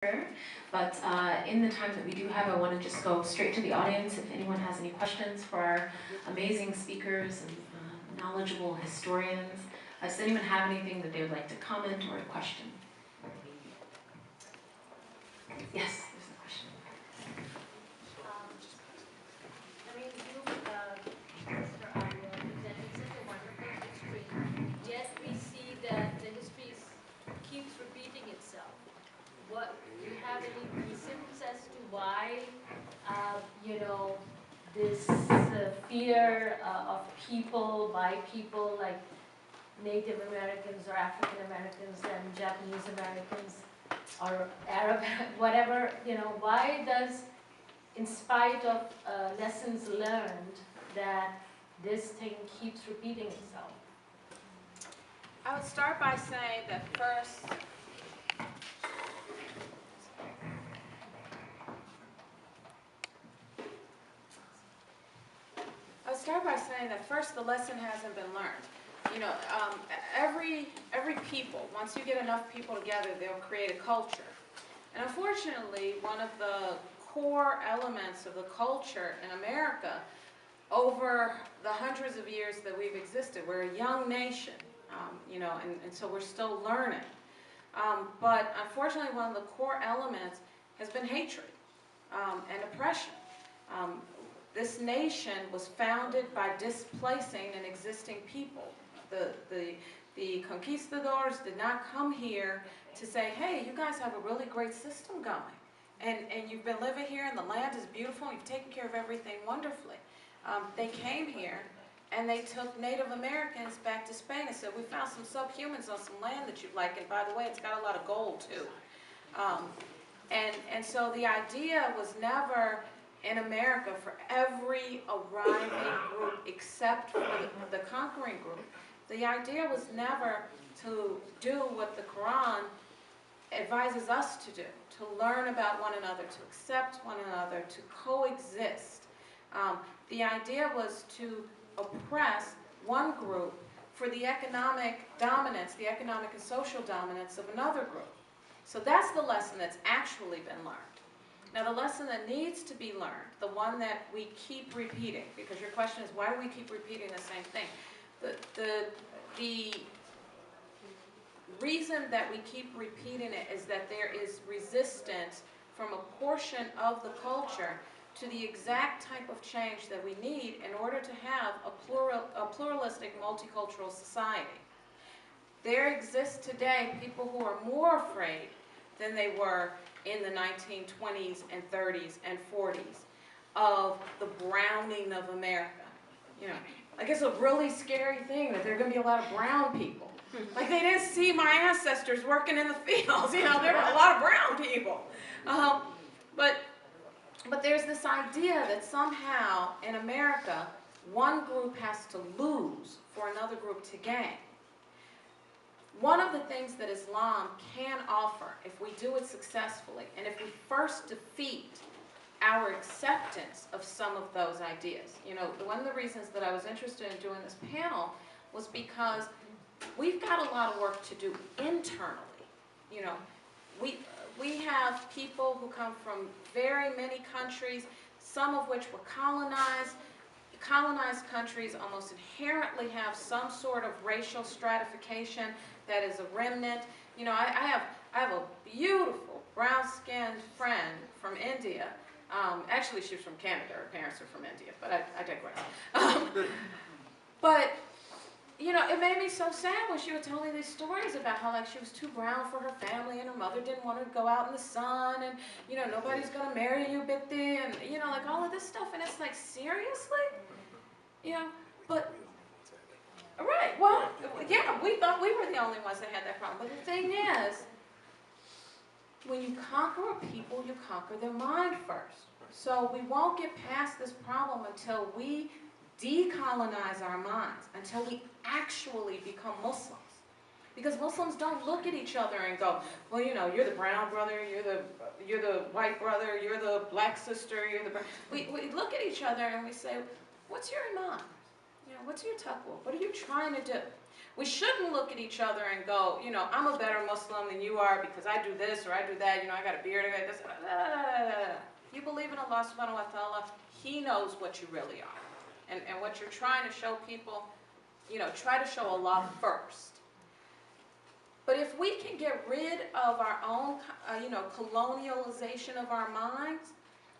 But in the time that we do have, I want to just go straight to the audience. If anyone has any questions for our amazing speakers and knowledgeable historians, does anyone have anything that they would like to comment or question? Yes, there's a question. I mean, Mr. Arya, presented such a wonderful history, yet we see that the history keeps repeating itself. What, do you have any reasons as to why, this fear of people by people like Native Americans or African Americans and Japanese Americans or Arab, whatever, why does, in spite of lessons learned, that this thing keeps repeating itself? I would start by saying that first, the lesson hasn't been learned. Every people, once you get enough people together, they'll create a culture. And unfortunately, one of the core elements of the culture in America over the hundreds of years that we've existed, we're a young nation, and so we're still learning. But unfortunately, one of the core elements has been hatred and oppression. This nation was founded by displacing an existing people. The conquistadors did not come here to say, hey, you guys have a really great system going. And you've been living here and the land is beautiful and you've taken care of everything wonderfully. They came here and they took Native Americans back to Spain and said, we found some subhumans on some land that you'd like, and by the way, it's got a lot of gold too. And so the idea was never in America for every arriving group except for the conquering group. The idea was never to do what the Quran advises us to do, to learn about one another, to accept one another, to coexist. The idea was to oppress one group for the economic dominance, the economic and social dominance of another group. So that's the lesson that's actually been learned. Now the lesson that needs to be learned, the one that we keep repeating, because your question is why do we keep repeating the same thing? The reason that we keep repeating it is that there is resistance from a portion of the culture to the exact type of change that we need in order to have a pluralistic, multicultural society. There exists today people who are more afraid than they were in the 1920s and 30s and 40s of the browning of America. Like it's a really scary thing that there are going to be a lot of brown people. Like they didn't see my ancestors working in the fields, there were a lot of brown people. But there's this idea that somehow in America, one group has to lose for another group to gain. One of the things that Islam can offer, if we do it successfully, and if we first defeat our acceptance of some of those ideas. One of the reasons that I was interested in doing this panel was because we've got a lot of work to do internally. We have people who come from very many countries, some of which were colonized. Colonized countries almost inherently have some sort of racial stratification that is a remnant. I have a beautiful brown-skinned friend from India. Actually, she's from Canada. Her parents are from India, but I digress. But it made me so sad when she would tell me these stories about how she was too brown for her family and her mother didn't want her to go out in the sun and nobody's gonna marry you, Bitti, and all of this stuff, and it's like, seriously? But right, well, yeah, we thought we were the only ones that had that problem. But the thing is, when you conquer a people, you conquer their mind first. So we won't get past this problem until we decolonize our minds, until we actually become Muslims. Because Muslims don't look at each other and go, well, you're the brown brother, you're the white brother, you're the black sister, you're the brown. We look at each other and we say, what's your iman? What's your taqwa? What are you trying to do? We shouldn't look at each other and go, you know, I'm a better Muslim than you are because I do this or I do that, you know, I got a beard, I got this. You believe in Allah subhanahu wa ta'ala, He knows what you really are. And what you're trying to show people, you know, try to show Allah first. But if we can get rid of our own, you know, colonialization of our minds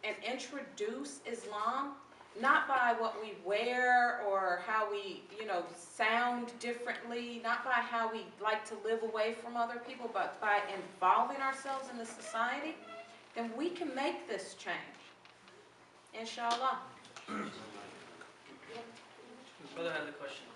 and introduce Islam, not by what we wear or how we, you know, sound differently, not by how we like to live away from other people, but by involving ourselves in the society, then we can make this change. Inshallah. Brother has a question.